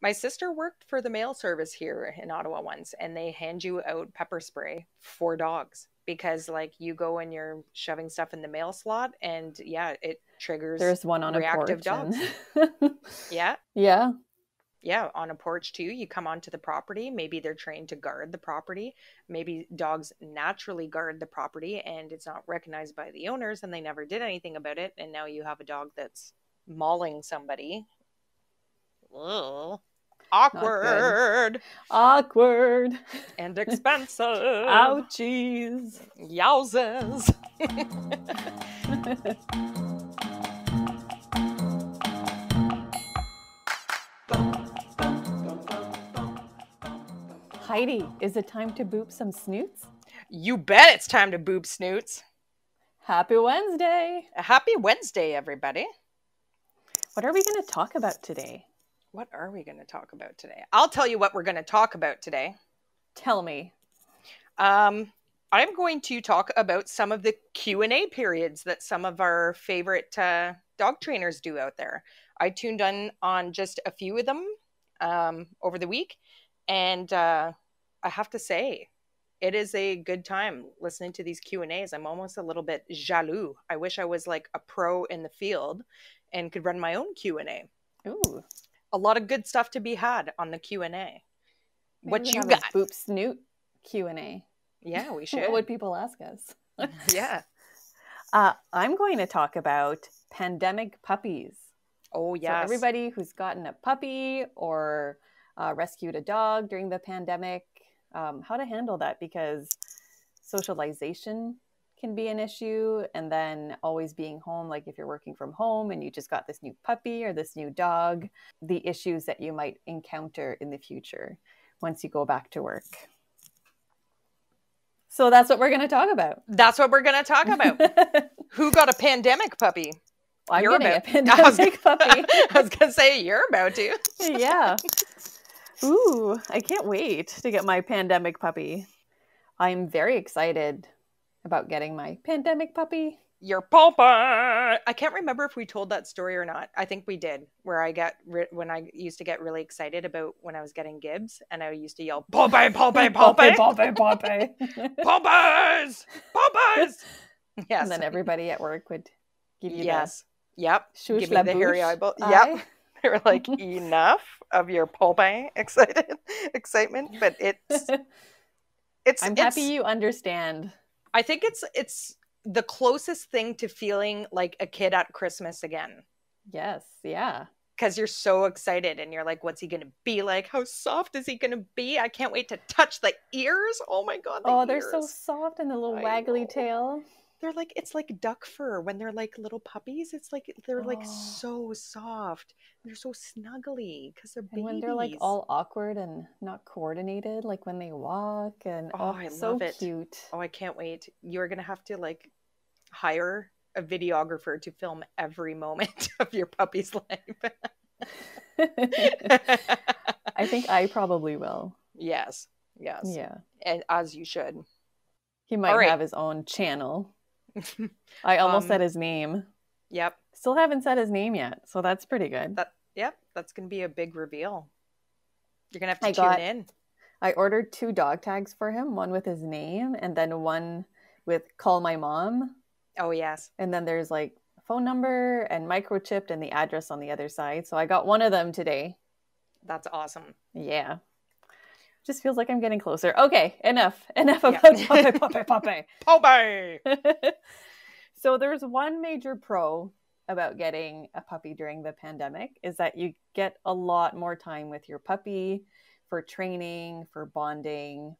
My sister worked for the mail service here in Ottawa once, and they hand you out pepper spray for dogs because, like, you go and you're shoving stuff in the mail slot, and yeah, it triggers There's one on a reactive porch and dogs. Yeah, yeah. yeah, on a porch too. You come onto the property. Maybe they're trained to guard the property. Maybe dogs naturally guard the property, and it's not recognized by the owners, and they never did anything about it. And now you have a dog that's mauling somebody. Ugh. Not good. Awkward Awkward. and expensive. Ouchies. Yowzers. Heidi, is it time to boop some snoots? You bet it's time to boop snoots. Happy Wednesday. Happy Wednesday, everybody. What are we going to talk about today? What are we going to talk about today? I'll tell you what we're going to talk about today. Tell me. I'm going to talk about some of the Q&A periods that some of our favorite dog trainers do out there. I tuned on just a few of them over the week, and I have to say, it is a good time listening to these Q&As. I'm almost a little bit jaloux. I wish I was like a pro in the field and could run my own Q&A. Ooh. A lot of good stuff to be had on the Q&A. What you have got? A boop snoot Q&A. Yeah, we should. What would people ask us? Yeah. I'm going to talk about pandemic puppies. Oh, yes. So everybody who's gotten a puppy or rescued a dog during the pandemic, how to handle that, because socialization can be an issue, and then always being home, like if you're working from home and you just got this new puppy or this new dog, the issues that you might encounter in the future once you go back to work. So that's what we're going to talk about. That's what we're going to talk about. Who got a pandemic puppy? I'm getting a pandemic puppy. I was going to say you're about to. Yeah. Ooh, I can't wait to get my pandemic puppy. I'm very excited about getting my pandemic puppy. Your papa. I can't remember if we told that story or not. I think we did, where when I used to get really excited about when I was getting Gibbs, and I used to yell, Popeye, Popeye, Popeye, Popeye, Popeye. Popeyes, Popeyes. Yes. And then everybody at work would give you Yep. Shush Give me the hairy eyeball. Eye. Yep. They were like, enough of your Popeye excitement, but I'm happy you understand. I think it's the closest thing to feeling like a kid at Christmas again. Yes, yeah. Because you're so excited and you're like, what's he going to be like? How soft is he going to be? I can't wait to touch the ears. Oh my God. They're so soft, and the little waggly tail. They're like, it's like duck fur when they're like little puppies. It's like, they're like so soft. They're so snuggly because they're babies. And when they're like all awkward and not coordinated, like when they walk, and I so love it. Cute. Oh, I can't wait. You're going to have to like hire a videographer to film every moment of your puppy's life. I think I probably will. Yes. Yeah. And as you should. He might have his own channel. I almost said his name. Yep. Still haven't said his name yet, so that's pretty good. That's going to be a big reveal. You're going to have to tune in. I ordered 2 dog tags for him, one with his name and then one with Call My Mom. Oh, yes. And then there's like a phone number and microchipped and the address on the other side. So I got one of them today. That's awesome. Yeah. Just feels like I'm getting closer. Okay, enough about Popeye. Popeye! So there's one major pro about getting a puppy during the pandemic is that you get a lot more time with your puppy for training, for bonding.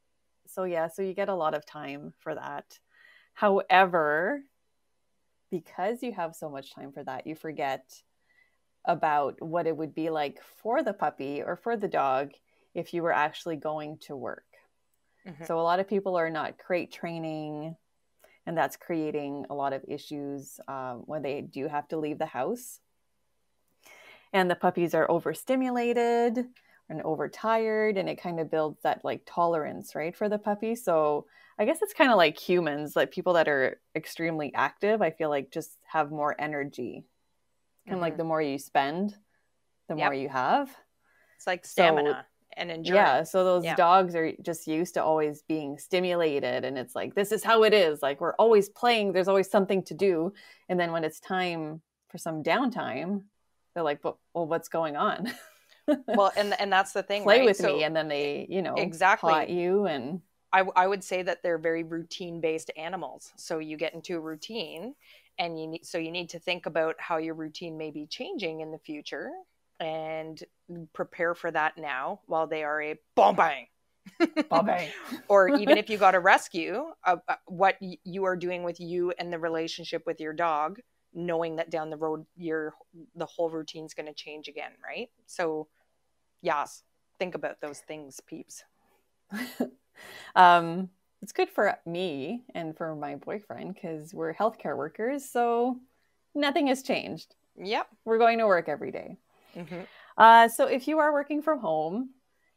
So you get a lot of time for that. However, because you have so much time for that, you forget about what it would be like for the puppy or for the dog if you were actually going to work. Mm-hmm. So a lot of people are not crate training, and that's creating a lot of issues when they do have to leave the house. And the puppies are overstimulated and overtired, and it kind of builds that like tolerance, right, for the puppy. So I guess it's kind of like humans, like people that are extremely active, I feel like just have more energy. And like the more you spend, the more you have. It's like So stamina and yeah, endurance. so those Yeah. dogs are just used to always being stimulated, and it's like, this is how it is. Like, we're always playing, there's always something to do. And then when it's time for some downtime, they're like, well, what's going on? Well, and that's the thing, Play right? with me. So And then they, paw at exactly. you. And I would say that they're very routine based animals. So you get into a routine, and you need to think about how your routine may be changing in the future and prepare for that now while they are a bomb bang. bye. Or even if you got a rescue, what you are doing with you and the relationship with your dog, knowing that down the road the whole routine's going to change again, right? So yes, think about those things, peeps. It's good for me and for my boyfriend because we're healthcare workers. So nothing has changed. Yep. We're going to work every day. So if you are working from home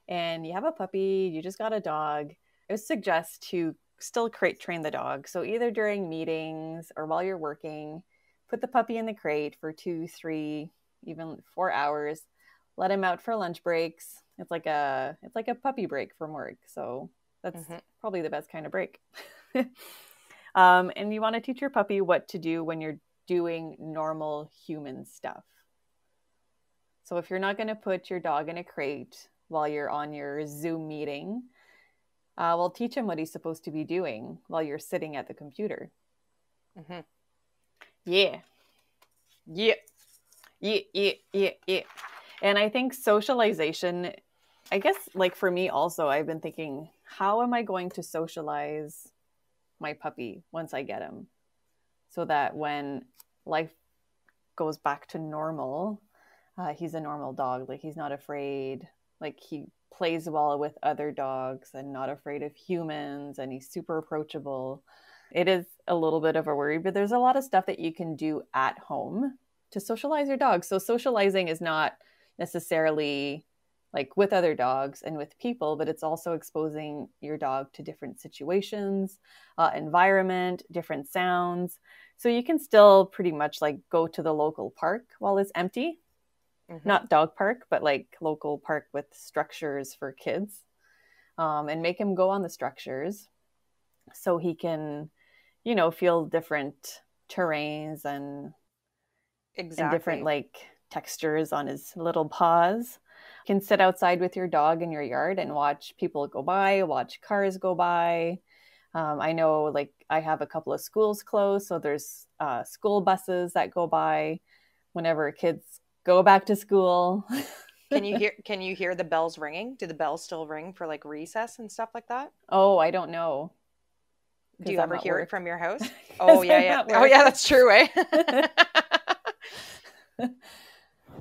and you have a puppy, you just got a dog, I would suggest to still crate train the dog. So either during meetings or while you're working, put the puppy in the crate for 2, 3, even 4 hours. Let him out for lunch breaks. It's like a puppy break from work. So that's probably the best kind of break. And you want to teach your puppy what to do when you're doing normal human stuff. So if you're not going to put your dog in a crate while you're on your Zoom meeting, we'll teach him what he's supposed to be doing while you're sitting at the computer. Yeah. Yeah. And I think socialization, I guess, like for me also, I've been thinking, how am I going to socialize my puppy once I get him? So that when life goes back to normal, he's a normal dog. Like, he's not afraid. Like, he plays well with other dogs and not afraid of humans, and he's super approachable. It is a little bit of a worry, but there's a lot of stuff that you can do at home to socialize your dog. So socializing is not necessarily like with other dogs and with people, but it's also exposing your dog to different situations, environment, different sounds. So you can still pretty much like go to the local park while it's empty. Not dog park, but like local park with structures for kids, and make him go on the structures so he can, feel different terrains and different like textures on his little paws. You can sit outside with your dog in your yard and watch people go by, watch cars go by. I know, like, I have a couple of schools close, so there's school buses that go by whenever kids go back to school. Can you hear the bells ringing? Do the bells still ring for like recess and stuff like that? Oh, I don't know. Do you ever hear it from your house? Oh yeah. Oh yeah, that's true, eh?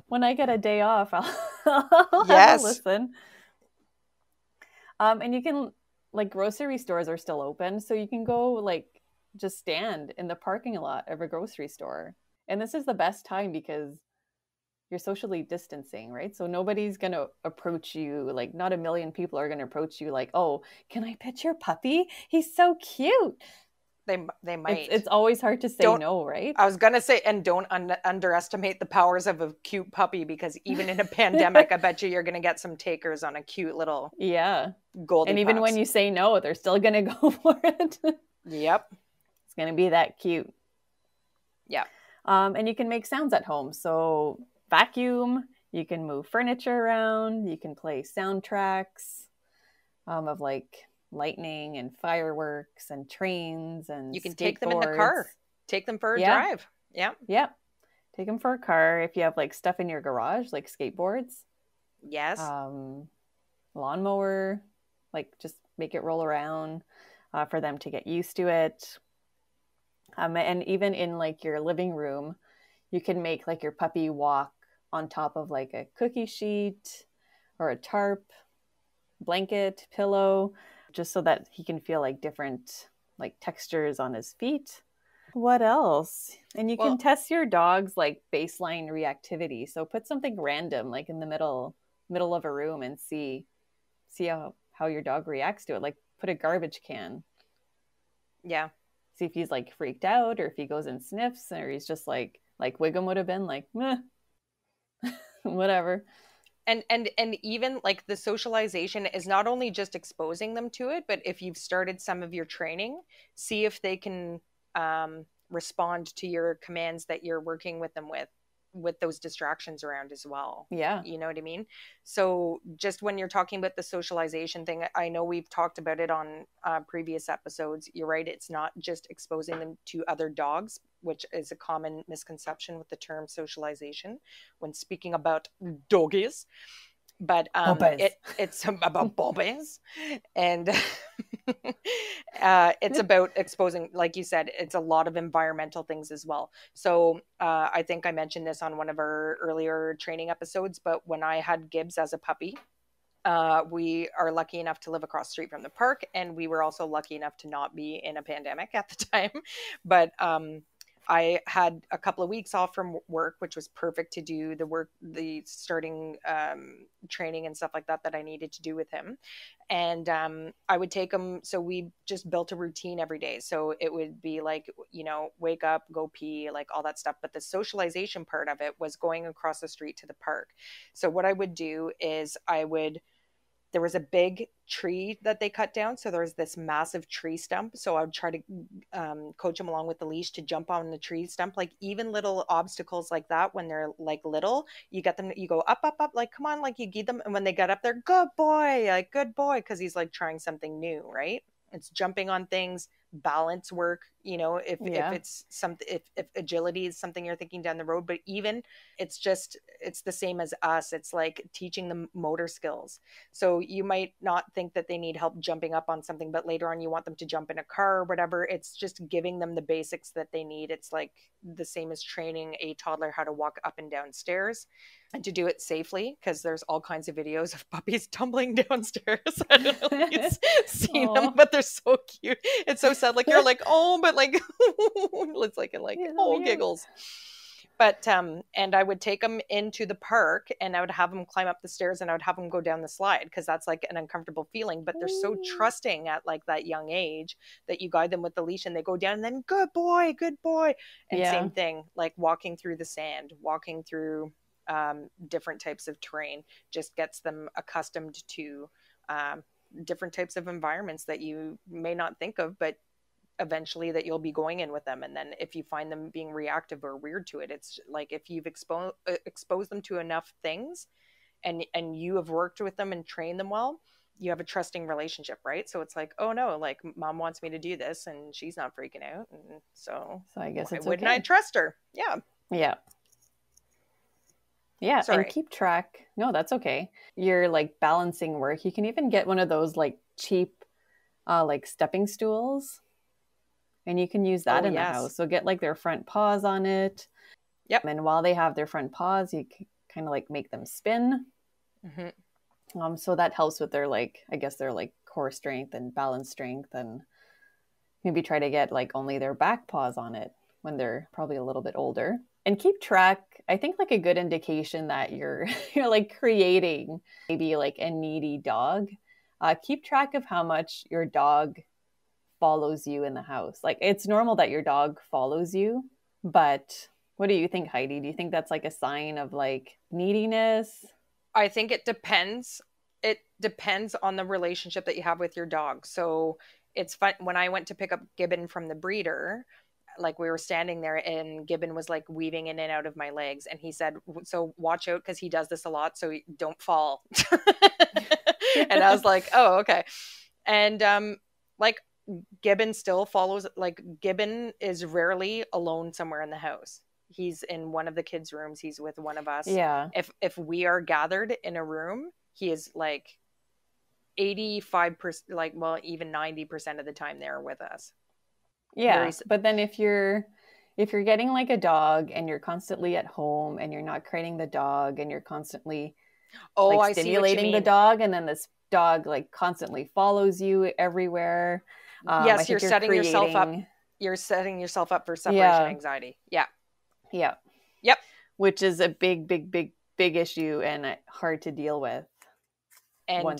When I get a day off, I'll have a listen. And you can, like, grocery stores are still open, so you can go like just stand in the parking lot of a grocery store. And this is the best time because you're socially distancing, right? So nobody's going to approach you. Like, not a million people are going to approach you like, oh, can I pet your puppy? He's so cute. They might. It's always hard to say no, right? I was going to say, and don't underestimate the powers of a cute puppy, because even in a pandemic, I bet you're going to get some takers on a cute little Goldie And even when you say no, they're still going to go for it. Yep. It's going to be that cute. Yeah. And you can make sounds at home. So vacuum, you can move furniture around, you can play soundtracks of like lightning and fireworks and trains, and you can take them in the car, take them for a drive. Yeah, take them for a car. If you have like stuff in your garage, like skateboards, lawnmower, like just make it roll around for them to get used to it. And even in like your living room, you can make like your puppy walk on top of like a cookie sheet or a tarp, blanket, pillow, just so that he can feel like different like textures on his feet. What else? And you can test your dog's like baseline reactivity. So put something random like in the middle of a room and see how your dog reacts to it. Like put a garbage can. Yeah. See if he's like freaked out, or if he goes and sniffs, or he's just like Wiggum would have been like, meh. Whatever. And even like the socialization is not only just exposing them to it, but if you've started some of your training, see if they can respond to your commands that you're working with them with those distractions around as well. Yeah. You know what I mean? So just when you're talking about the socialization thing, I know we've talked about it on previous episodes. You're right. It's not just exposing them to other dogs, which is a common misconception with the term socialization when speaking about doggies. But Puppies. it's about bobbies, and it's about exposing, like you said, it's a lot of environmental things as well. So I think I mentioned this on one of our earlier training episodes, but when I had Gibbs as a puppy, we are lucky enough to live across the street from the park, and we were also lucky enough to not be in a pandemic at the time. But I had a couple of weeks off from work, which was perfect to do the starting training and stuff like that I needed to do with him. And I would take him. So we just built a routine every day. So it would be like, wake up, go pee, like all that stuff. But the socialization part of it was going across the street to the park. So what I would do is there was a big tree that they cut down. So there was this massive tree stump. So I would try to coach them along with the leash to jump on the tree stump. Like even little obstacles like that, when they're like little, you get them, you go up, up, up, like, come on, like you give them. And when they get up there, good boy, like good boy. Cause he's like trying something new, right? It's jumping on things, balance work, if it's something, if agility is something you're thinking down the road, but even it's the same as us. It's like teaching them motor skills. So you might not think that they need help jumping up on something, but later on you want them to jump in a car or whatever. It's just giving them the basics that they need. It's like the same as training a toddler how to walk up and down stairs and to do it safely, because there's all kinds of videos of puppies tumbling downstairs. I don't know if you've seen them, but they're so cute. It's so sad. Like you're like, oh, but like it's like giggles. But and I would take them into the park and I would have them climb up the stairs and I would have them go down the slide, because that's like an uncomfortable feeling. But they're so trusting at like that young age that you guide them with the leash and they go down and then good boy. And same thing, like walking through the sand, walking through different types of terrain, just gets them accustomed to different types of environments that you may not think of, but eventually that you'll be going in with them. And then if you find them being reactive or weird to it, it's like if you've exposed them to enough things and you have worked with them and trained them well, you have a trusting relationship, right? So it's like, oh no, like mom wants me to do this and she's not freaking out, and so I guess why it's wouldn't okay. I trust her? Yeah, Sorry. and keep track. No, that's okay. Your like balancing work, you can even get one of those like cheap like stepping stools, and you can use that in the house. So get like their front paws on it. Yep. And while they have their front paws, you kind of like make them spin. Mm-hmm. So that helps with their like, I guess their like core strength and balance strength, and maybe try to get like only their back paws on it when they're probably a little bit older. And keep track. I think like a good indication that you're like creating maybe like a needy dog. Keep track of how much your dog follows you in the house. Like it's normal that your dog follows you, but what do you think, Heidi? Do you think that's like a sign of like neediness? I think it depends. It depends on the relationship that you have with your dog. So it's fun. When I went to pick up Gibbon from the breeder, like we were standing there and Gibbon was like weaving in and out of my legs, and he said, so watch out because he does this a lot, so don't fall. And I was like, oh, okay. And like Gibbon still follows, like Gibbon is rarely alone somewhere in the house. He's in one of the kids' rooms, he's with one of us. Yeah. If we are gathered in a room, he is like 85%, like, well, even 90% of the time there with us. Yeah. But then if you're getting like a dog and you're constantly at home and you're not creating the dog and you're constantly like stimulating the dog, and then this dog like constantly follows you everywhere. Yes, you're setting yourself up. You're setting yourself up for separation anxiety. Yeah. Yeah. Yep. Which is a big issue and hard to deal with. And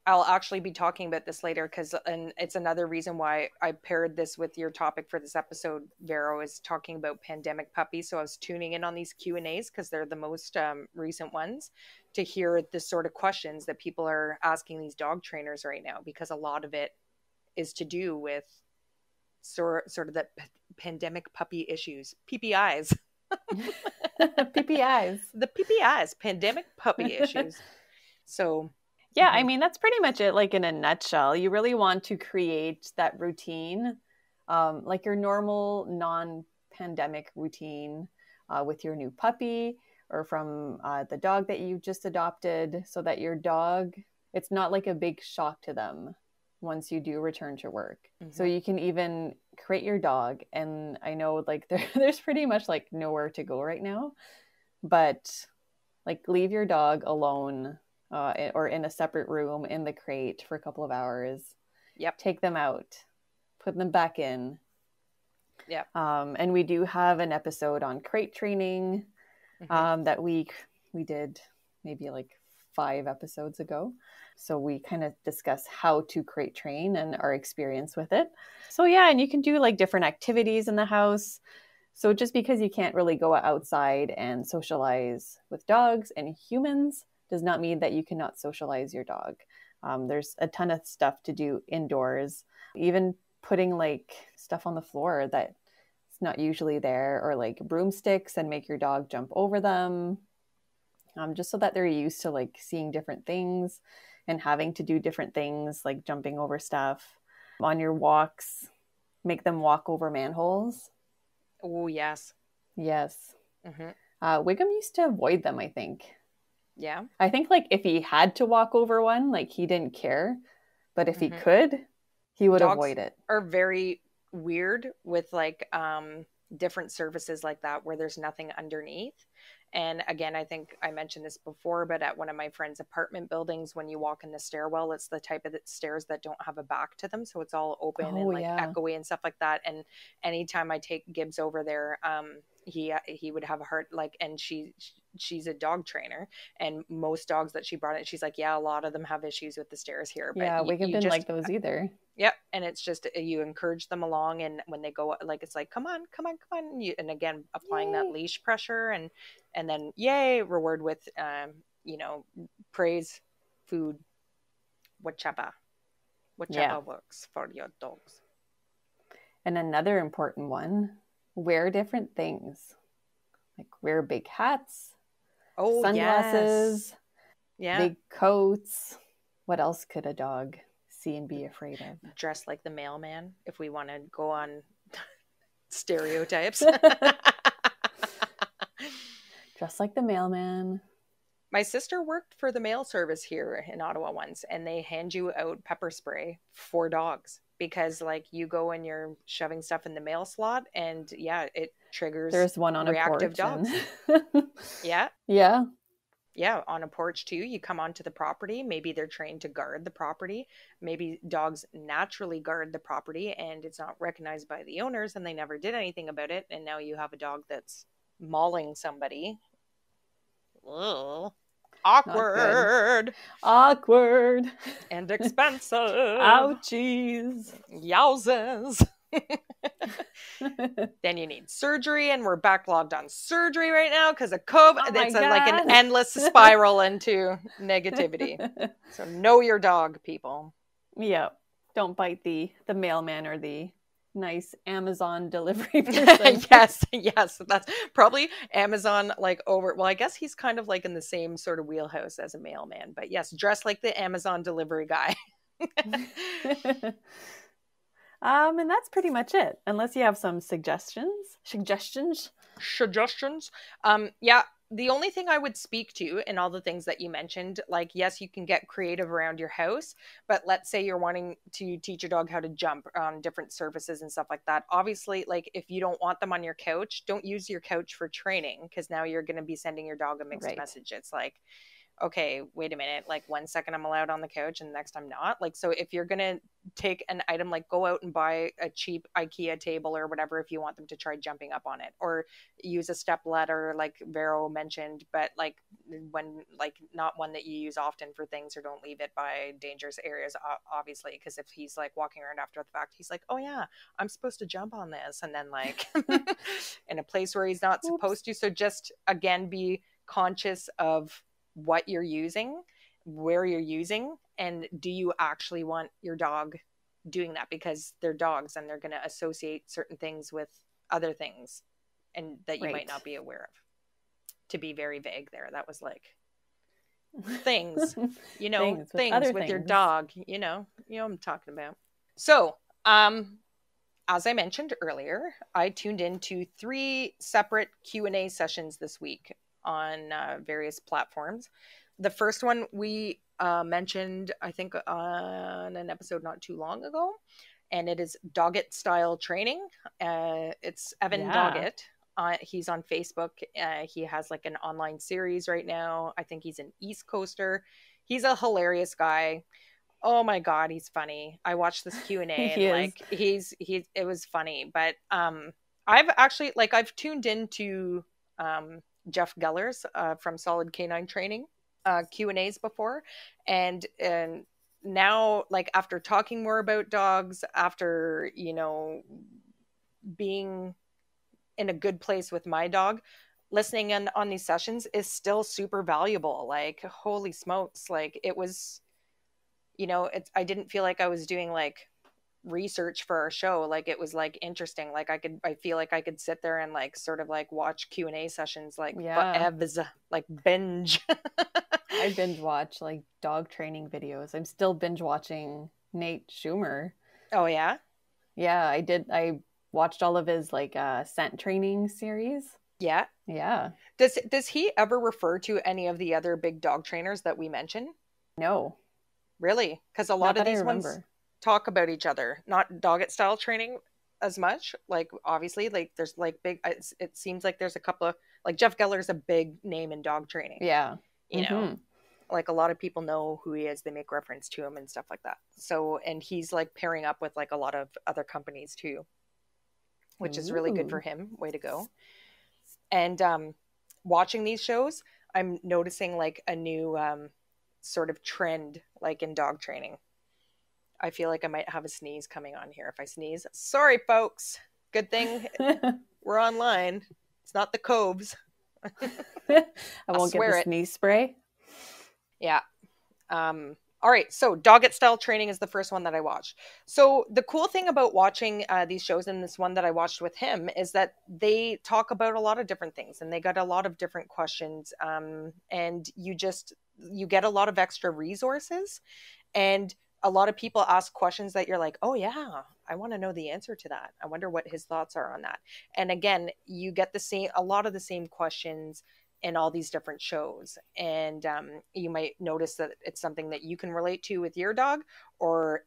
I'll actually be talking about this later and it's another reason why I paired this with your topic for this episode, Vero, is talking about pandemic puppies. So I was tuning in on these Q&As because they're the most recent ones to hear the sort of questions that people are asking these dog trainers right now, because a lot of it is to do with sort of the pandemic puppy issues, PPIs. PPIs. The PPIs, pandemic puppy issues. So yeah, I mean, that's pretty much it, like in a nutshell. You really want to create that routine, like your normal non-pandemic routine with your new puppy or from the dog that you just adopted, so that your dog, it's not like a big shock to them once you do return to work. So you can even create your dog. And I know like there's pretty much like nowhere to go right now, but like leave your dog alone or in a separate room in the crate for a couple of hours. Yep. Take them out, put them back in. Yep. And we do have an episode on crate training that we did maybe like 5 episodes ago. So we kind of discuss how to crate train and our experience with it. So yeah, and you can do like different activities in the house. So just because you can't really go outside and socialize with dogs and humans does not mean that you cannot socialize your dog. There's a ton of stuff to do indoors, even putting like stuff on the floor that's not usually there, or like broomsticks and make your dog jump over them, just so that they're used to like seeing different things and having to do different things, like jumping over stuff. On your walks, make them walk over manholes. Oh, yes. Yes. Wiggum used to avoid them, I think. Yeah. I think like if he had to walk over one, like he didn't care. But if he could, he would avoid it. Are very weird with like different surfaces like that where there's nothing underneath. And again, I think I mentioned this before, but at one of my friend's apartment buildings, when you walk in the stairwell, it's the type of stairs that don't have a back to them. So it's all open and like echoey and stuff like that. And anytime I take Gibbs over there, he would have a heart, like, and she's a dog trainer, and most dogs that she brought in, she's like, yeah, a lot of them have issues with the stairs here. But yeah, Wiggum didn't like those either. Yep. And it's just, you encourage them along. And when they go, like, it's like, come on. And again, applying that leash pressure and then, yay, reward with, praise, food, whichever works for your dogs. And another important one, wear different things. Like wear big hats, sunglasses, big coats. What else could a dog see and be afraid of? Dress like the mailman, if we want to go on stereotypes. Dress like the mailman. My sister worked for the mail service here in Ottawa once, and they hand you out pepper spray for dogs because, like, you go and you're shoving stuff in the mail slot, and yeah, it triggers. There's one on reactive a porch. dogs. Yeah. Yeah. Yeah, on a porch too. You come onto the property. Maybe they're trained to guard the property. Maybe dogs naturally guard the property, and it's not recognized by the owners, and they never did anything about it. And now you have a dog that's mauling somebody. Ugh. Awkward and expensive. Ouchies. Yowzers. Then you need surgery, and we're backlogged on surgery right now because of COVID. It's like an endless spiral into negativity. So know your dog, people. Yeah, don't bite the mailman or the nice Amazon delivery person. yes, that's probably Amazon, like, over. Well, I guess he's kind of like in the same sort of wheelhouse as a mailman, but yes, dress like the Amazon delivery guy. And that's pretty much it, unless you have some suggestions. Yeah, the only thing I would speak to in all the things that you mentioned, like, yes, you can get creative around your house, but let's say you're wanting to teach your dog how to jump on different surfaces and stuff like that. Obviously, like, if you don't want them on your couch, don't use your couch for training, because now you're going to be sending your dog a mixed message. It's like, okay, wait a minute, like 1 second I'm allowed on the couch and the next I'm not. Like, so if you're gonna take an item, like go out and buy a cheap IKEA table or whatever if you want them to try jumping up on it, or use a step ladder like Vero mentioned, but like when like not one that you use often for things, or don't leave it by dangerous areas, obviously, because if he's like walking around after the fact, he's like, oh yeah, I'm supposed to jump on this, and then like in a place where he's not supposed to. So just again, be conscious of what you're using, where you're using, and do you actually want your dog doing that, because they're dogs and they're going to associate certain things with other things and that you might not be aware of. To be very vague there, that was like things, you know, things with your dog, you know what I'm talking about. So as I mentioned earlier, I tuned into 3 separate Q&A sessions this week on various platforms. The first one we mentioned, I think, on an episode not too long ago, and it is Doggett Style Training. It's Evan Doggett. He's on Facebook. He has like an online series right now. I think he's an East Coaster. He's a hilarious guy. Oh my God, he's funny. I watched this Q&A and like it was funny. But I've actually I've tuned into Jeff Geller's from Solid Canine Training Q&As before, and now, like, after talking more about dogs, after, you know, being in a good place with my dog, listening in on these sessions is still super valuable. Like, holy smokes, like, it was, you know, I didn't feel like I was doing like research for our show. Like, it was like interesting. Like, I feel like I could sit there and like sort of like watch Q&A sessions like forever, like binge. I binge watch like dog training videos. I'm still binge watching Nate Schumer. Oh yeah? Yeah, I did. I watched all of his like scent training series. Yeah. Yeah. Does he ever refer to any of the other big dog trainers that we mentioned? No. Really? Because a lot of these ones talk about each other, not Doggett Style Training as much. Like, obviously, like there's like big, it seems like there's a couple of, like, Jeff Geller's a big name in dog training. Yeah. You know, like a lot of people know who he is. They make reference to him and stuff like that. So, and he's like pairing up with like a lot of other companies too, which is really good for him. Way to go. And watching these shows, I'm noticing like a new sort of trend, like in dog training. I feel like I might have a sneeze coming on here. If I sneeze, sorry folks. Good thing we're online. It's not the Coves. I won't get the sneeze spray. Yeah. All right, so Doggett Style Training is the first one that I watched. So the cool thing about watching these shows, and this one that I watched with him, is that they talk about a lot of different things, and they got a lot of different questions, and you get a lot of extra resources, and a lot of people ask questions that you're like, oh yeah, I want to know the answer to that. I wonder what his thoughts are on that. And again, you get a lot of the same questions in all these different shows, and you might notice that it's something that you can relate to with your dog, or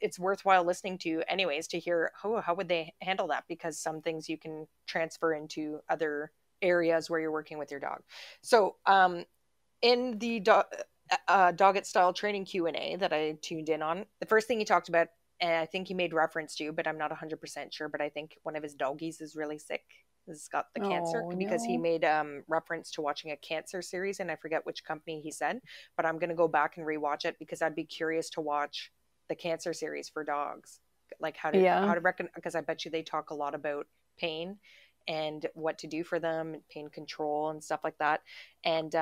it's worthwhile listening to anyways to hear how would they handle that, because some things you can transfer into other areas where you're working with your dog. So in the Doggett Style Training Q&A that I tuned in on, the first thing he talked about, and I think he made reference to, but I'm not 100% sure, but I think one of his doggies is really sick. Has got the cancer, because he made reference to watching a cancer series, and I forget which company he said, but I'm going to go back and rewatch it, because I'd be curious to watch the cancer series for dogs, like how to reckon, because I bet you they talk a lot about pain and what to do for them, pain control and stuff like that. And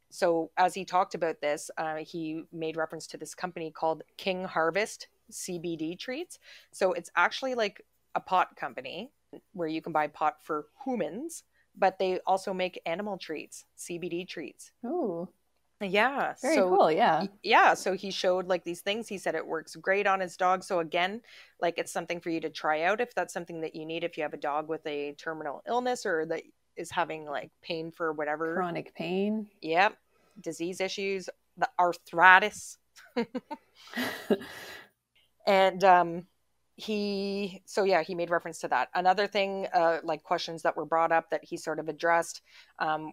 so as he talked about this, he made reference to this company called King Harvest CBD Treats. So it's actually like a pot company where you can buy pot for humans, but they also make animal treats, CBD treats. Ooh. Yeah. Very cool. Yeah. Yeah. So he showed like these things. He said it works great on his dog. So again, like, it's something for you to try out if that's something that you need, if you have a dog with a terminal illness or that is having like pain for whatever. Chronic pain. Yep. Disease issues, the arthritis. And he made reference to that. Another thing, like questions that were brought up that he sort of addressed,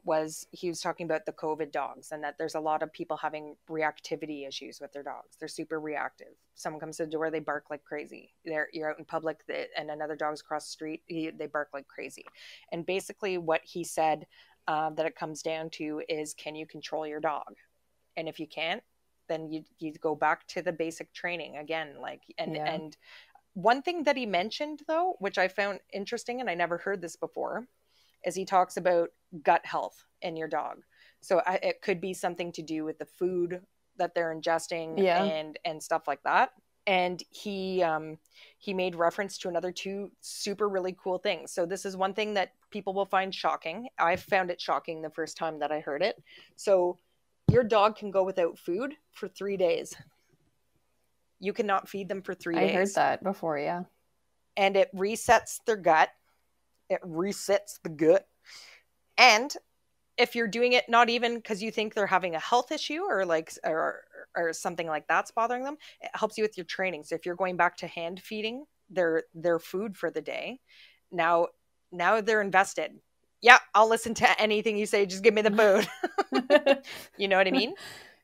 was he was talking about the COVID dogs, and that there's a lot of people having reactivity issues with their dogs. They're super reactive. Someone comes to the door, they bark like crazy. You're out in public, and another dog's across the street, they bark like crazy. And basically what he said, that it comes down to is, can you control your dog? And if you can't, then you go back to the basic training again. Like, and one thing that he mentioned, though, which I found interesting and I never heard this before, is he talks about gut health in your dog. So it could be something to do with the food that they're ingesting, and stuff like that. And he made reference to another two super really cool things. So this is one thing that people will find shocking. I found it shocking the first time that I heard it. So your dog can go without food for 3 days. You cannot feed them for 3 days. I heard that before, yeah. And it resets their gut. It resets the gut. And if you're doing it not even because you think they're having a health issue or something like that's bothering them, it helps you with your training. So if you're going back to hand feeding their food for the day, now they're invested. Yeah, I'll listen to anything you say. Just give me the food. You know what I mean?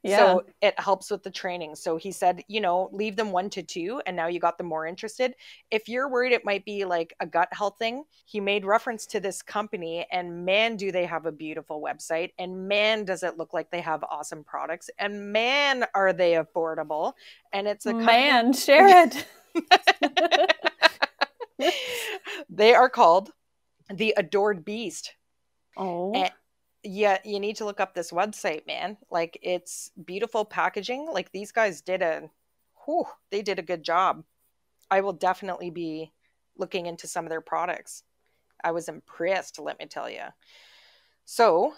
Yeah. So it helps with the training. So he said, leave them 1 to 2, and now you got them more interested. If you're worried it might be like a gut health thing, he made reference to this company, and man, do they have a beautiful website, and man, does it look like they have awesome products, and man, are they affordable. And it's a man, share it. They are called the Adored Beast. Oh. And yeah, you need to look up this website, man. Like, it's beautiful packaging. Like, these guys did a good job. I will definitely be looking into some of their products. I was impressed, let me tell you. So,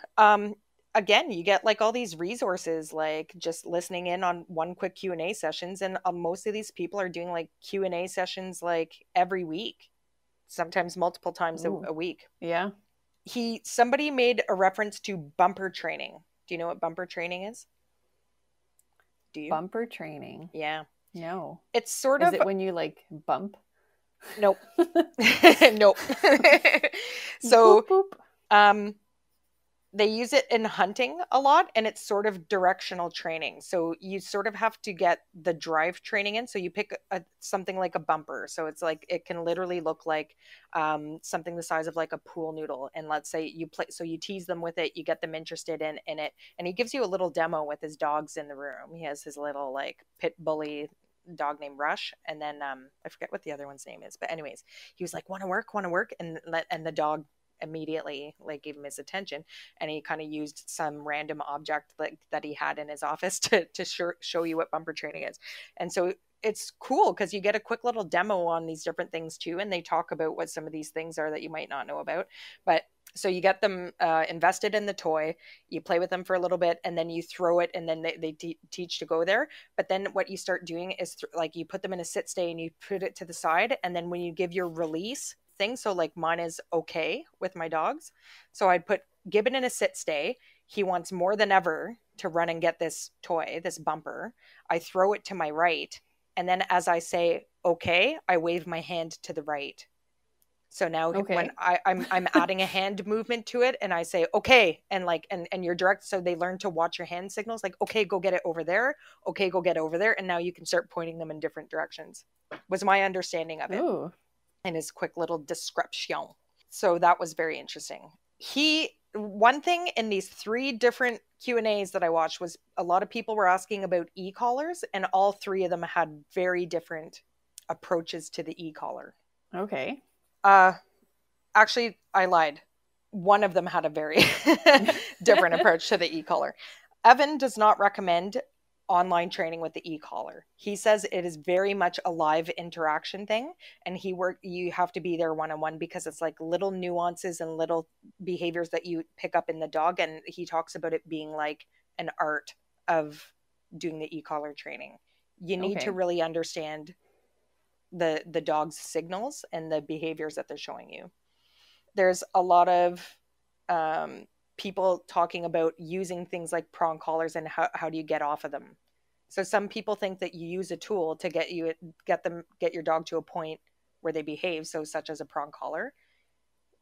again, you get like all these resources, like just listening in on one quick Q&A sessions. And most of these people are doing like Q&A sessions like every week, sometimes multiple times a week. Yeah. Somebody made a reference to bumper training. Do you know what bumper training is? Do you? Bumper training? Yeah. No. It's sort of... Is it when you like bump? Nope. Nope. So, boop, boop. They use it in hunting a lot, and it's sort of directional training. So you sort of have to get the drive training in. So you pick something like a bumper. So it's like, it can literally look like something the size of like a pool noodle. And let's say you tease them with it, you get them interested in it. And he gives you a little demo with his dogs in the room. He has his little like pit bully dog named Rush, and then I forget what the other one's name is, but anyways, he was like, want to work, and the dog immediately like gave him his attention, and he kind of used some random object like that he had in his office to show you what bumper training is. And so it's cool because you get a quick little demo on these different things too, and they talk about what some of these things are that you might not know about. But so you get them invested in the toy, you play with them for a little bit, and then you throw it, and then they teach to go there. But then what you start doing is like you put them in a sit stay and you put it to the side, and then when you give your release thing, so like mine is okay with my dogs, so I'd put Gibbon in a sit stay. He wants more than ever to run and get this toy, this bumper. I throw it to my right, and then as I say okay, I wave my hand to the right. So now when I'm adding a hand movement to it, and I say okay, and like and you're direct, so they learn to watch your hand signals, like okay, go get it over there, okay, go get it over there, and now you can start pointing them in different directions, was my understanding of it. Ooh. And his quick little description. So that was very interesting. One thing in these 3 different Q&As that I watched was a lot of people were asking about e-collars, and all 3 of them had very different approaches to the e-collar. Okay. Actually, I lied. One of them had a very different approach to the e-collar. Evan does not recommend online training with the e-collar. He says it is very much a live interaction thing, and you have to be there one-on-one because it's like little nuances and little behaviors that you pick up in the dog, and he talks about it being like an art of doing the e-collar training. You need to really understand the dog's signals and the behaviors that they're showing you. There's a lot of people talking about using things like prong collars and how do you get off of them. So some people think that you use a tool to get your dog to a point where they behave, so such as a prong collar,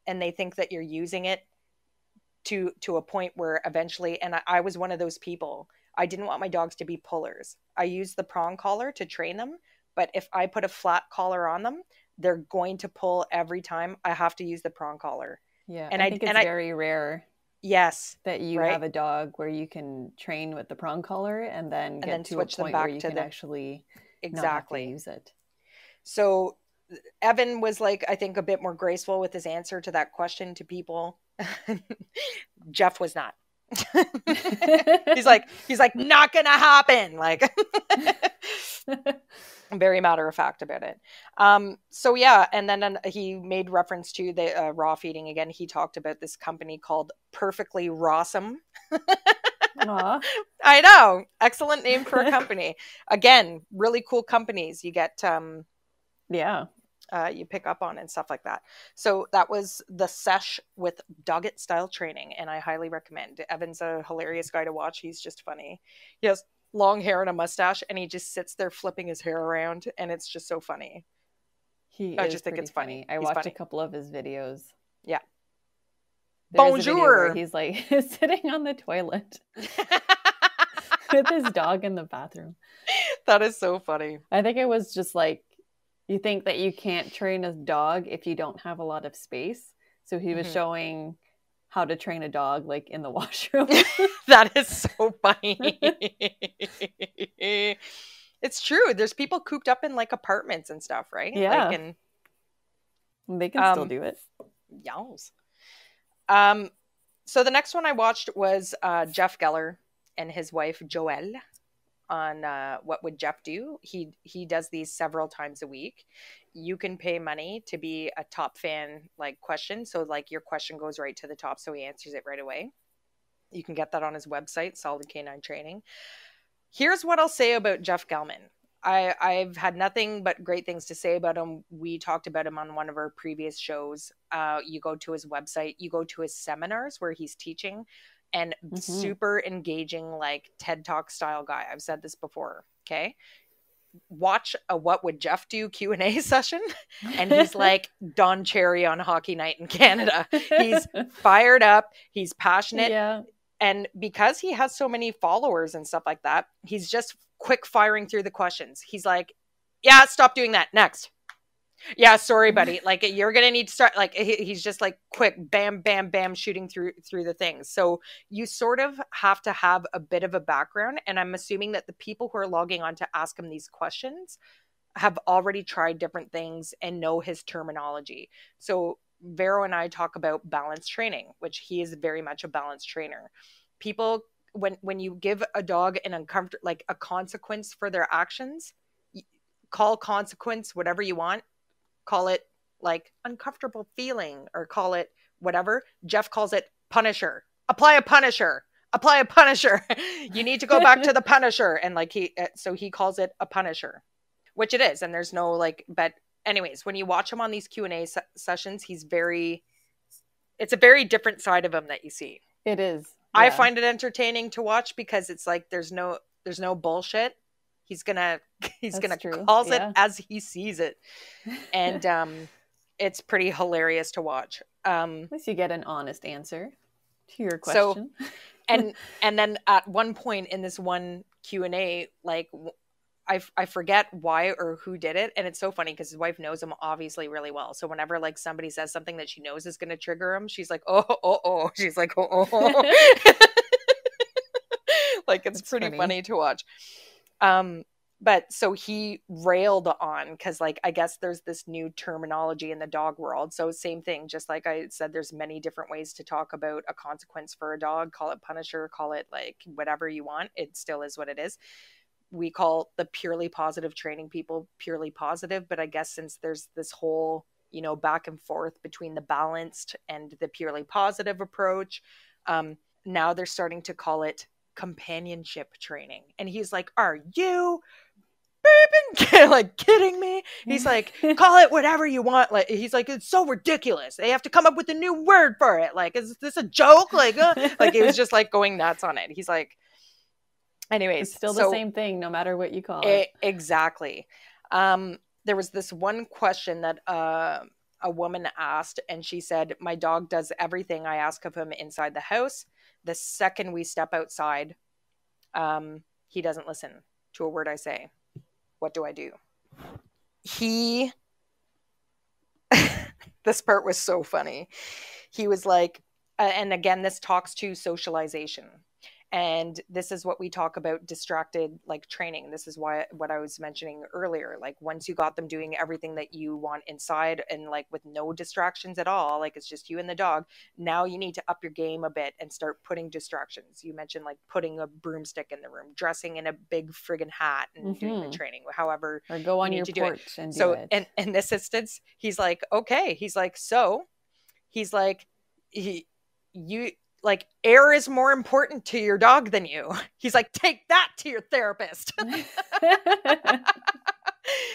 and they think that you're using it to a point where eventually, and I was one of those people. I didn't want my dogs to be pullers. I used the prong collar to train them, but if I put a flat collar on them, they're going to pull every time. I have to use the prong collar. Yeah, And I think it's very rare. Yes, that you right? have a dog where you can train with the prong collar and then get to a point where you can actually not have to use it. So Evan was like, I think, a bit more graceful with his answer to that question to people. Jeff was not. he's like, not gonna happen. Like, very matter of fact about it. So yeah, and then he made reference to the raw feeding again. He talked about this company called Perfectly Rawsome. I know, excellent name for a company. Again, really cool companies. You get you pick up on and stuff like that. So that was the sesh with Doggett style training, and I highly recommend. Evan's a hilarious guy to watch. He's just funny. He has long hair and a mustache, and he just sits there flipping his hair around, and it's just so funny. I just think it's funny. I watched a couple of his videos. Yeah. There's bonjour. He's like sitting on the toilet with his dog in the bathroom. That is so funny. I think it was just like, you think that you can't train a dog if you don't have a lot of space. So he was showing how to train a dog like in the washroom. That is so funny. It's true. There's people cooped up in like apartments and stuff, right? Yeah. Like, and they can still do it. Yes. So the next one I watched was Jeff Geller and his wife Joelle on What Would Jeff Do? He does these several times a week. You can pay money to be a top fan like question. So like your question goes right to the top, so he answers it right away. You can get that on his website, Solid Canine Training. Here's what I'll say about Jeff Gelman. I've had nothing but great things to say about him. We talked about him on one of our previous shows. You go to his website, you go to his seminars where he's teaching, and super engaging, like TED Talk style guy. I've said this before. Okay. Watch a What Would Jeff Do Q&A session, and he's like Don Cherry on Hockey Night in Canada. He's fired up. He's passionate. Yeah. And because he has so many followers and stuff like that, he's just quick firing through the questions. He's like, yeah, stop doing that. Next. Yeah, sorry, buddy. Like, you're going to need to start. Like, he's just like quick, bam, bam, bam, shooting through the things. So you sort of have to have a bit of a background. And I'm assuming that the people who are logging on to ask him these questions have already tried different things and know his terminology. So Vero and I talk about balance training, which he is very much a balance trainer. People, when you give a dog an uncomfortable, like a consequence for their actions, call consequence whatever you want. Call it like uncomfortable feeling, or call it whatever. Jeff calls it punisher. Apply a punisher. Apply a punisher. You need to go back to the punisher. And like so he calls it a punisher, which it is. And there's no like, but anyways, when you watch him on these Q&A sessions, it's a very different side of him that you see. It is. Yeah. I find it entertaining to watch because it's like, there's no bullshit. He's gonna calls it as he sees it, and it's pretty hilarious to watch. At least you get an honest answer to your question. So, and then at one point in this one Q&A, like I forget why or who did it, and it's so funny because his wife knows him obviously really well. So whenever like somebody says something that she knows is going to trigger him, she's like, oh. She's like, oh. Like, it's pretty funny to watch. But so he railed on, because like, I guess there's this new terminology in the dog world. So same thing, just like I said, there's many different ways to talk about a consequence for a dog. Call it punisher, call it like whatever you want. It still is what it is. We call the purely positive training people purely positive. But I guess since there's this whole, back and forth between the balanced and the purely positive approach, now they're starting to call it companionship training. And he's like, are you like kidding me? He's like, call it whatever you want. Like, he's like, it's so ridiculous. They have to come up with a new word for it. Like, is this a joke? Like, like, it was just like going nuts on it. He's like, It's Anyways, still the so same thing, no matter what you call it. exactly. There was this one question that a woman asked, and she said, "My dog does everything I ask of him inside the house. The second we step outside, he doesn't listen to a word I say. What do I do?" He, this part was so funny. He was like, and again, this talks to socialization. And this is what we talk about distracted like training. This is why what I was mentioning earlier. Like once you got them doing everything that you want inside and like with no distractions at all, like it's just you and the dog. Now you need to up your game a bit and start putting distractions. You mentioned like putting a broomstick in the room, dressing in a big friggin' hat and doing the training, however Or go on you need your to do it. porch and do So it. in this instance, he's like, okay. He's like, you like air is more important to your dog than you. He's like, take that to your therapist.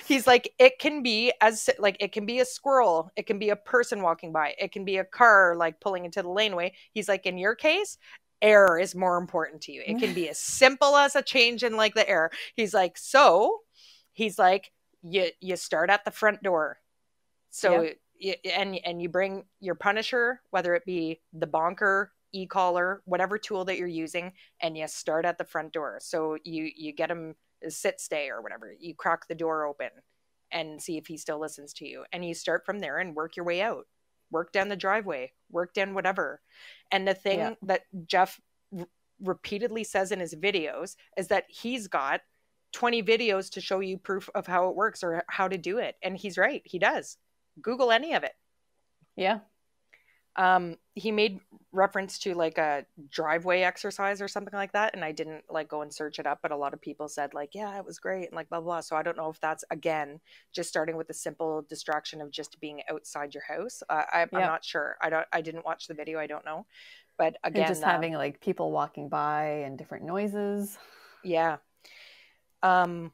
He's like, it can be a squirrel, it can be a person walking by, it can be a car like pulling into the laneway. He's like, in your case, air is more important to you. It can be as simple as a change in like the air. He's like, you start at the front door. So Yep. and you bring your punisher, whether it be the bonker, e-collar, whatever tool that you're using, and you start at the front door. So you get him sit stay or whatever. You crack the door open and see if he still listens to you. And you start from there and work your way out. Work down the driveway, work down whatever. And the thing that Jeff repeatedly says in his videos is that he's got 20 videos to show you proof of how it works or how to do it. And he's right, he does. Google any of it. Yeah. He made reference to like a driveway exercise or something like that, and I didn't like go and search it up, but a lot of people said like, yeah, it was great and like blah blah. So I don't know if that's again just starting with the simple distraction of just being outside your house. I'm not sure. I didn't watch the video. I don't know, but again, and just having like people walking by and different noises. Yeah. The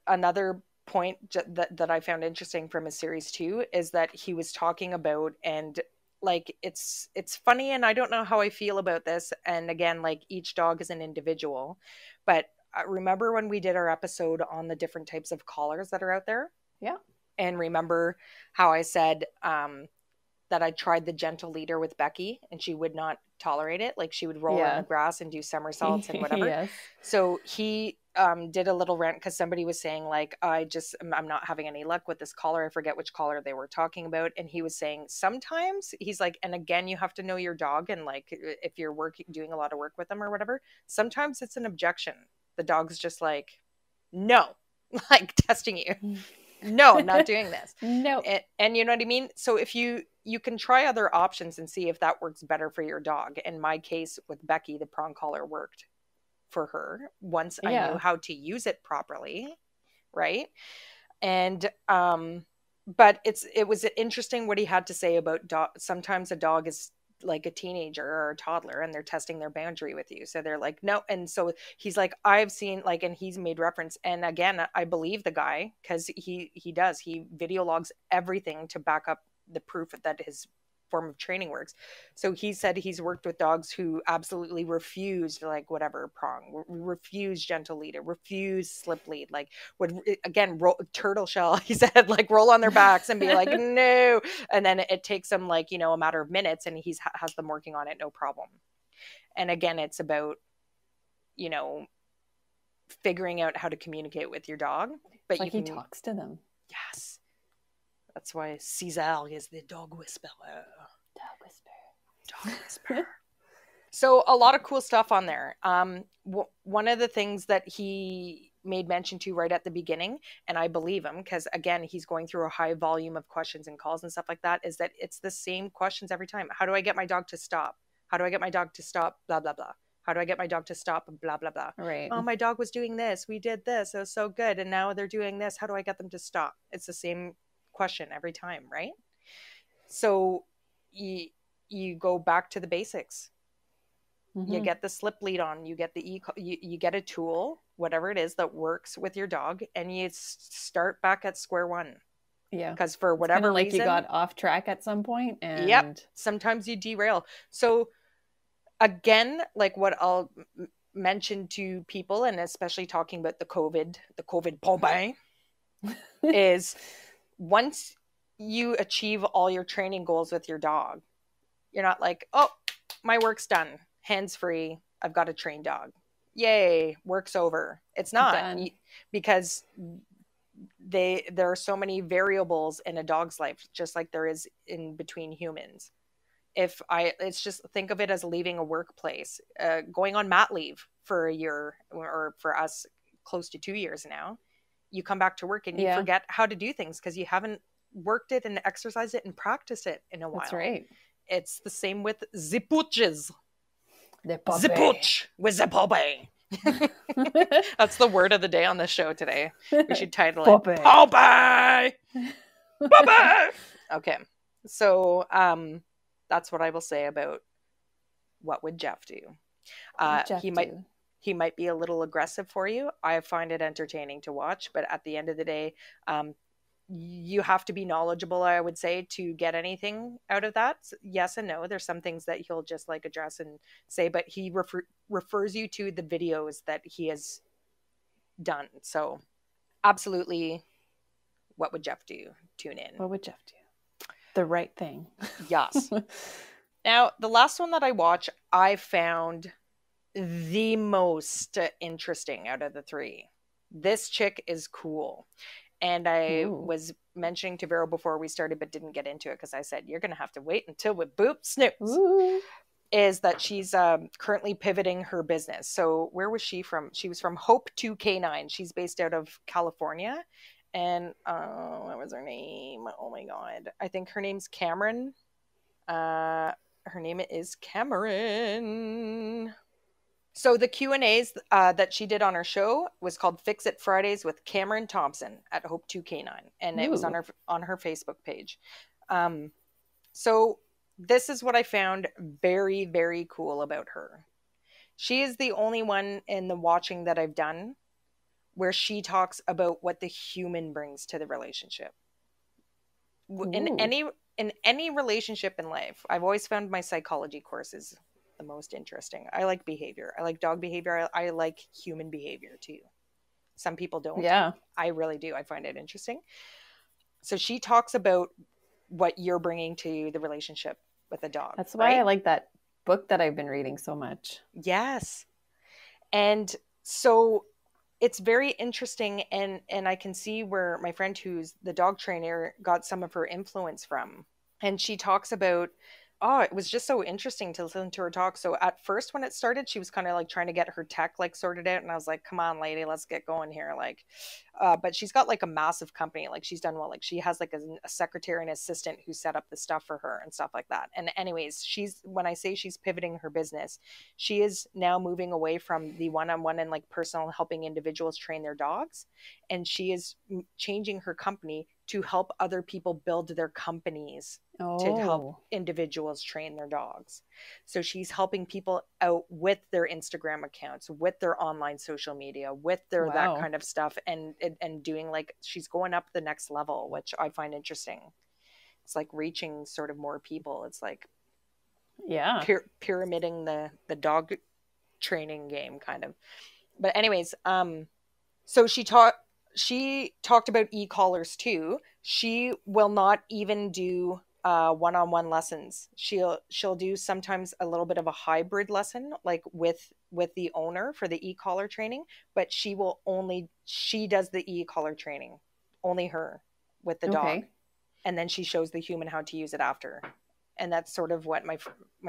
another point that I found interesting from his series too is that he was talking about, and like it's funny and I don't know how I feel about this, and again like each dog is an individual, but remember when we did our episode on the different types of collars that are out there? Yeah. And remember how I said that I tried the gentle leader with Becky and she would not tolerate it. Like she would roll in the grass and do somersaults and whatever. Yes. So he did a little rant because somebody was saying like, I'm not having any luck with this collar. I forget which collar they were talking about. And he was saying sometimes he's like, and again, you have to know your dog. And like, if you're doing a lot of work with them or whatever, sometimes it's an objection. The dog's just like, no, like testing you. No, I'm not doing this. No. And you know what I mean? So if you can try other options and see if that works better for your dog. In my case with Becky, the prong collar worked for her once I knew how to use it properly, right? And but it was interesting what he had to say about sometimes a dog is like a teenager or a toddler and they're testing their boundary with you, so they're like no. And so he's like, I've seen like, and he's made reference, and again I believe the guy because he video logs everything to back up the proof that his form of training works. So he said he's worked with dogs who absolutely refused like whatever prong, refuse gentle leader, refuse slip lead, like would again turtle shell, he said, like roll on their backs and be like no, and then it takes them like a matter of minutes and he's has them working on it no problem. And again, it's about figuring out how to communicate with your dog, but it's like he talks to them. Yes. That's why Caesar is the dog whisperer. Dog whisperer. So a lot of cool stuff on there. One of the things that he made mention to right at the beginning, and I believe him because again, he's going through a high volume of questions and calls and stuff like that, is that it's the same questions every time. How do I get my dog to stop? How do I get my dog to stop? Blah, blah, blah. How do I get my dog to stop? Blah, blah, blah. Right. Oh, my dog was doing this. We did this. It was so good. And now they're doing this. How do I get them to stop? It's the same question every time, right? So you go back to the basics. Mm-hmm. You get the slip lead on, you get you get a tool, whatever it is that works with your dog, and you start back at square one. Yeah, because for whatever like reason you got off track at some point, and sometimes you derail. So again, like what I'll mention to people, and especially talking about the COVID puppy, is once you achieve all your training goals with your dog, you're not like, oh, my work's done, hands free, I've got a trained dog, yay, work's over. It's not, because there are so many variables in a dog's life, just like there is in between humans. It's just, think of it as leaving a workplace, going on mat leave for a year, or for us, close to 2 years now. You come back to work and you forget how to do things because you haven't worked it and exercised it and practiced it in a while. That's right. It's the same with the pooches. The pooch with the puppy. That's the word of the day on the show today. We should title it Puppy. Puppy. Okay, so that's what I will say about what would Jeff do. He might be a little aggressive for you. I find it entertaining to watch, but at the end of the day, you have to be knowledgeable, I would say, to get anything out of that. Yes and no. There's some things that he'll just like address and say, but he refers you to the videos that he has done. So absolutely, what would Jeff do? Tune in. What would Jeff do? The right thing. Yes. Now, the last one that I watched, I found the most interesting out of the three. This chick is cool. And I was mentioning to Vero before we started, but didn't get into it because I said, you're going to have to wait until we boop Snoots. Is that she's currently pivoting her business. So where was she from? She was from Hope 2 K9. She's based out of California. And what was her name? Oh my God. I think her name's Cameron. Her name is Cameron. So the Q&As that she did on her show was called Fix It Fridays with Cameron Thompson at Hope 2 K9. And it was on her Facebook page. So this is what I found very, very cool about her. She is the only one in the watching that I've done where she talks about what the human brings to the relationship. In any relationship in life, I've always found my psychology courses the most interesting. I like behavior. I like dog behavior. I like human behavior too. Some people don't. Yeah. I really do. I find it interesting. So she talks about what you're bringing to the relationship with a dog. That's why I like that book that I've been reading so much. Yes. And so it's very interesting, and I can see where my friend who's the dog trainer got some of her influence from. And she talks about, it was just so interesting to listen to her talk. So at first when it started, she was kind of like trying to get her tech like sorted out. And I was like, come on, lady, let's get going here. Like, but she's got like a massive company. Like she's done well. Like she has like a secretary and assistant who set up the stuff for her and stuff like that. And anyways, when I say she's pivoting her business, she is now moving away from the one-on-one and like personal helping individuals train their dogs. And she is changing her company to help other people build their companies to help individuals train their dogs. So she's helping people out with their Instagram accounts, with their online social media, with their that kind of stuff, and doing like, she's going up the next level, which I find interesting. It's like reaching sort of more people. It's like pyramiding the dog training game kind of. But anyways, so she talked about e-collars too. She will not even do one-on-one lessons. She'll do sometimes a little bit of a hybrid lesson, like with the owner for the e-collar training, but she does the e-collar training, only her with the dog. And then she shows the human how to use it after. And that's sort of what my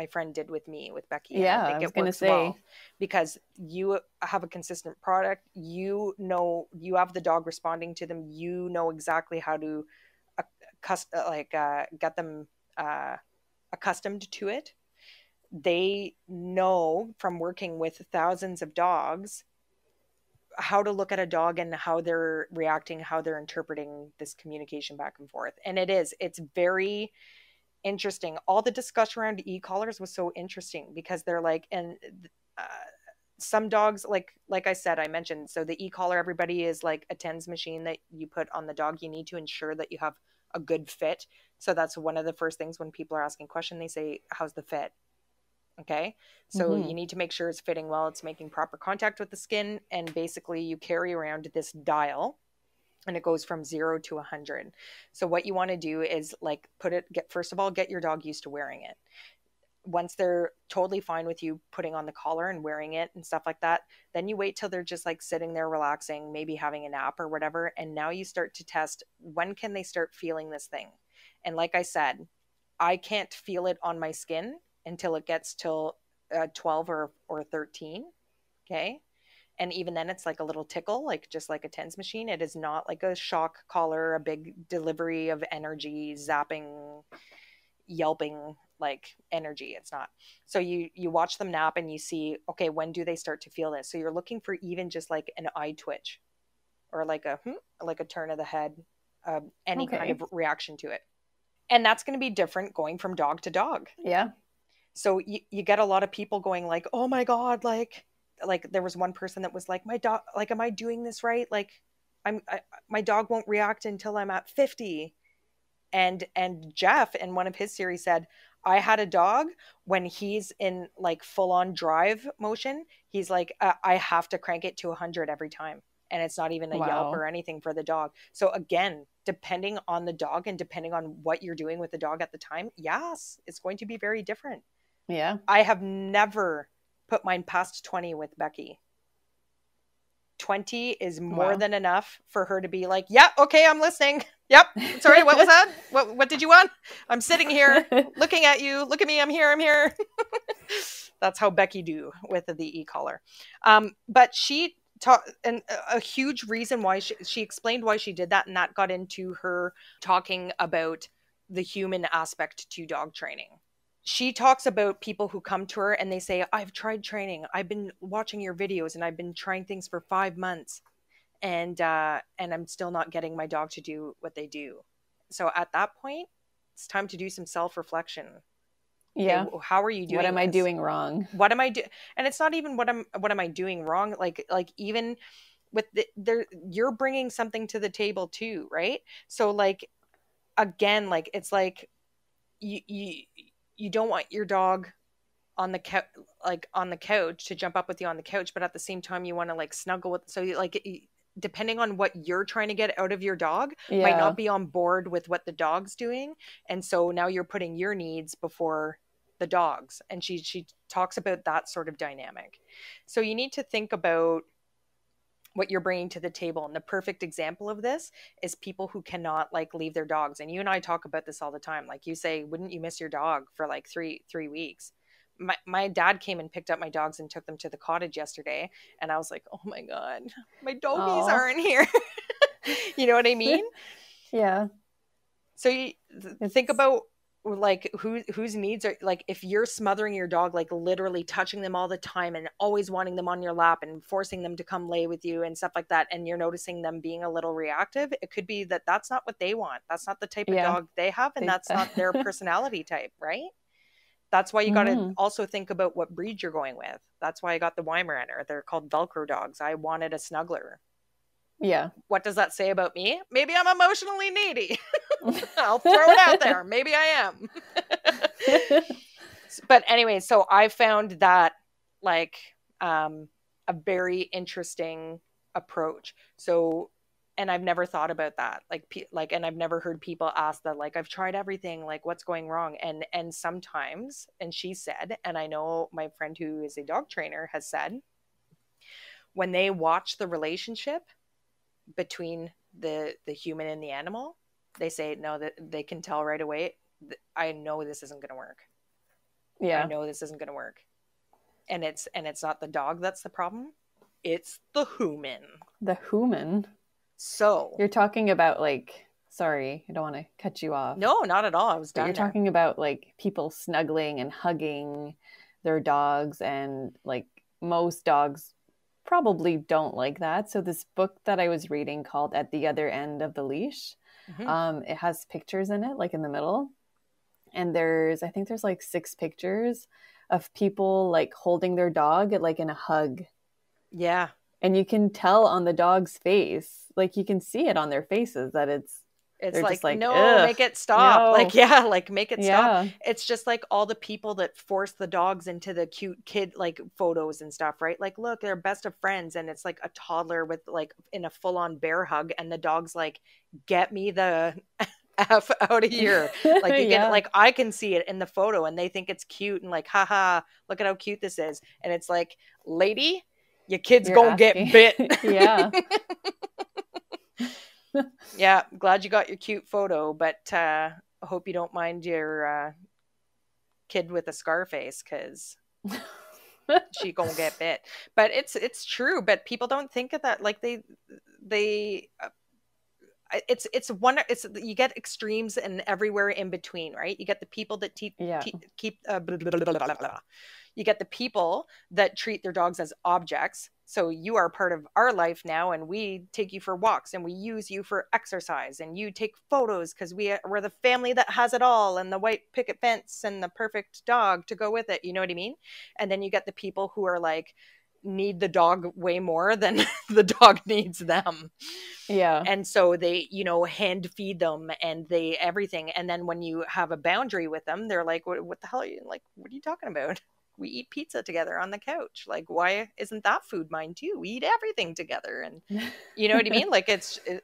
friend did with me, with Becky. Yeah, I was going to say. Well, because you have a consistent product. You know, you have the dog responding to them. You know exactly how to get them accustomed to it. They know from working with thousands of dogs how to look at a dog and how they're reacting, how they're interpreting this communication back and forth. And it's very interesting. All the discussion around e-collars was so interesting because they're like, and some dogs, like I said, I mentioned, so the e-collar, everybody is like a TENS machine that you put on the dog. You need to ensure that you have a good fit. So that's one of the first things when people are asking questions, they say, how's the fit? Okay. So you need to make sure it's fitting well, it's making proper contact with the skin. And basically, you carry around this dial and it goes from 0 to 100. So what you want to do is like first of all, get your dog used to wearing it. Once they're totally fine with you putting on the collar and wearing it and stuff like that, then you wait till they're just like sitting there relaxing, maybe having a nap or whatever. And now you start to test, when can they start feeling this thing? And like I said, I can't feel it on my skin until it gets till 12 or 13. Okay. And even then it's like a little tickle, like just like a TENS machine. It is not like a shock collar, a big delivery of energy, zapping, yelping like energy. It's not. So you watch them nap and you see, okay, when do they start to feel this? So you're looking for even just like an eye twitch or like a turn of the head, any kind of reaction to it. And that's going to be different going from dog to dog. Yeah. So you get a lot of people going like, oh my God, like there was one person that was like, my dog, like, am I doing this right? Like my dog won't react until I'm at 50. And Jeff in one of his series said, I had a dog when he's in like full on drive motion. He's like, I have to crank it to 100 every time. And it's not even a yelp or anything for the dog. So again, depending on the dog and depending on what you're doing with the dog at the time, yes, it's going to be very different. Yeah. I have never put mine past 20 with Becky. 20 is more than enough for her to be like, yeah, okay, I'm listening. Yep. Sorry, what was that? What did you want? I'm sitting here looking at you. Look at me. I'm here. That's how Becky do with the e-collar. But she taught, and a huge reason why she explained why she did that, and that got into her talking about the human aspect to dog training. She talks about people who come to her and they say, I've tried training. I've been watching your videos and I've been trying things for 5 months and I'm still not getting my dog to do what they do. So at that point, it's time to do some self-reflection. Yeah. Okay, how are you doing? What am I doing wrong? What am I doing? And it's not even what am I doing wrong? Like even with you're bringing something to the table too, right? So like, again, like it's like you don't want your dog on the couch to jump up with you on the couch, but at the same time you want to like snuggle with, so depending on what you're trying to get out of your dog might not be on board with what the dog's doing, and so now you're putting your needs before the dog's. And she talks about that sort of dynamic. So you need to think about what you're bringing to the table. And the perfect example of this is people who cannot like leave their dogs. And you and I talk about this all the time. Like you say, wouldn't you miss your dog for like three weeks? My dad came and picked up my dogs and took them to the cottage yesterday. And I was like, oh my God, my doggies aren't here. You know what I mean? Yeah. So you think about like whose needs are, like if you're smothering your dog, like literally touching them all the time and always wanting them on your lap and forcing them to come lay with you and stuff like that, and you're noticing them being a little reactive, it could be that that's not what they want. That's not the type of dog they have, and that's not their personality type, right? That's why you got to also think about what breed you're going with. That's why I got the Weimaraner. They're called Velcro dogs. I wanted a snuggler. Yeah. What does that say about me? Maybe I'm emotionally needy. I'll throw it out there. Maybe I am. But anyway, so I found that like a very interesting approach. So, and I've never thought about that. And I've never heard people ask that, like, I've tried everything, like what's going wrong? And sometimes, and she said, and I know my friend who is a dog trainer has said, when they watch the relationship between the human and the animal, they say no, that they can tell right away, I know this isn't going to work. I know this isn't going to work. And it's not the dog that's the problem, it's the human. So you're talking about like, sorry, I don't want to cut you off. No, not at all. I was done. You're talking about like people snuggling and hugging their dogs, and like most dogs probably don't like that. So this book that I was reading called At the Other End of the Leash, it has pictures in it, like in the middle. And I think there's like 6 pictures of people like holding their dog like in a hug. Yeah. And you can tell on the dog's face, like you can see it on their faces that it's It's They're like, just like, no, ugh, make it stop. no. Like, yeah, like make it stop. Yeah. It's just like all the people that force the dogs into the cute kid like photos and stuff, right? Like, look, they're best of friends, and it's like a toddler with like in a full-on bear hug, and the dog's like, get me the F out of here. Like you get Yeah. like I can see it in the photo and they think it's cute and like, haha, look at how cute this is. And it's like, lady, your kid's You're gonna get asking. bit. Yeah. Yeah, glad you got your cute photo, but hope you don't mind your kid with a scar face, because she gonna get bit. But it's true, but people don't think of that. Like they it's one, it's you get extremes and everywhere in between, right? You get the people that keep blah, blah, blah, blah, blah. You get the people that treat their dogs as objects. So you are part of our life now, and we take you for walks and we use you for exercise, and you take photos because we're the family that has it all, and the white picket fence and the perfect dog to go with it. You know what I mean? And then you get the people who are like, need the dog way more than the dog needs them. Yeah. And so they, you know, hand feed them and they everything. And then when you have a boundary with them, they're like, what the hell are you, like, what are you talking about? We eat pizza together on the couch. Like, why isn't that food mine too? We eat everything together. And you know what I mean? Like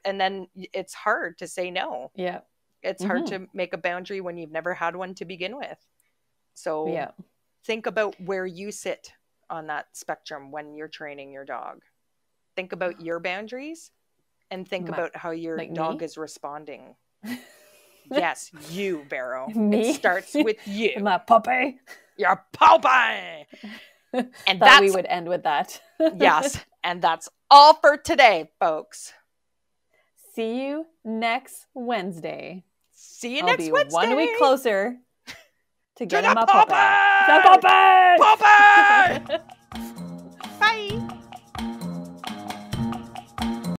and then it's hard to say no. Yeah. It's hard to make a boundary when you've never had one to begin with. So think about where you sit on that spectrum when you're training your dog. Think about your boundaries and think about how your dog is responding. Yes, you, Vero. Me? It starts with you. My puppy. Your puppy. And thought we would end with that. Yes, and that's all for today, folks. See you next Wednesday. See you next Wednesday. 1 week closer to getting the my puppy. puppy. The puppy. Puppy.